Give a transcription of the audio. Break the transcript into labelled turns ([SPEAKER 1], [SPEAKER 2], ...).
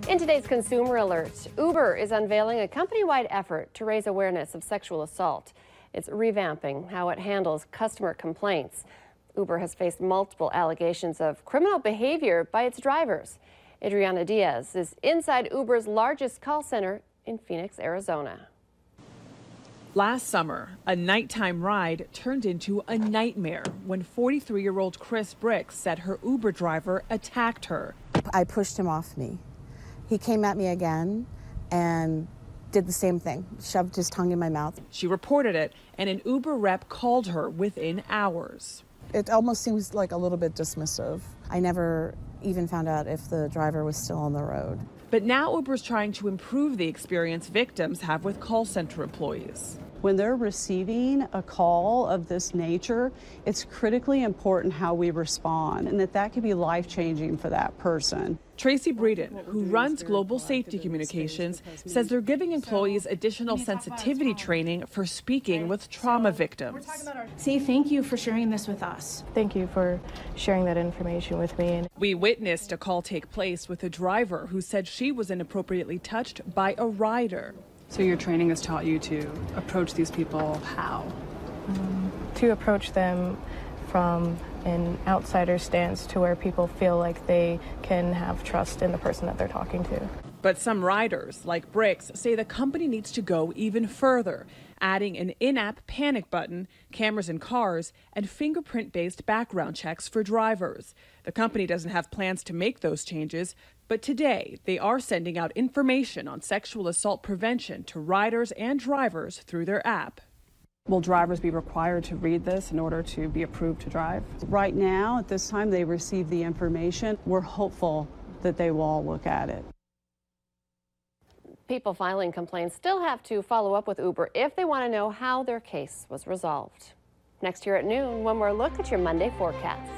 [SPEAKER 1] In today's Consumer Alert, Uber is unveiling a company-wide effort to raise awareness of sexual assault. It's revamping how it handles customer complaints. Uber has faced multiple allegations of criminal behavior by its drivers. Adriana Diaz is inside Uber's largest call center in Phoenix, Arizona.
[SPEAKER 2] Last summer, a nighttime ride turned into a nightmare when 43-year-old Chris Bricks said her Uber driver attacked her.
[SPEAKER 3] I pushed him off me. He came at me again and did the same thing, shoved his tongue in my mouth.
[SPEAKER 2] She reported it, and an Uber rep called her within hours.
[SPEAKER 3] It almost seems like a little bit dismissive. I never even found out if the driver was still on the road.
[SPEAKER 2] But now Uber's trying to improve the experience victims have with call center employees.
[SPEAKER 4] When they're receiving a call of this nature, it's critically important how we respond, and that could be life-changing for that person.
[SPEAKER 2] Tracy Breeden, who runs Global Safety Communications, says they're giving employees additional sensitivity training for speaking with trauma victims.
[SPEAKER 5] Say thank you for sharing this with us.
[SPEAKER 6] Thank you for sharing that information with me.
[SPEAKER 2] We witnessed a call take place with a driver who said she was inappropriately touched by a rider.
[SPEAKER 7] So your training has taught you to approach these people how?
[SPEAKER 6] To approach them from an outsider stance to where people feel like they can have trust in the person that they're talking to.
[SPEAKER 2] But some riders, like Bricks, say the company needs to go even further, adding an in-app panic button, cameras in cars, and fingerprint-based background checks for drivers. The company doesn't have plans to make those changes, but today they are sending out information on sexual assault prevention to riders and drivers through their app.
[SPEAKER 7] Will drivers be required to read this in order to be approved to drive?
[SPEAKER 4] Right now, at this time, they receive the information. We're hopeful that they will all look at it.
[SPEAKER 1] People filing complaints still have to follow up with Uber if they want to know how their case was resolved. Next here at noon, one more look at your Monday forecast.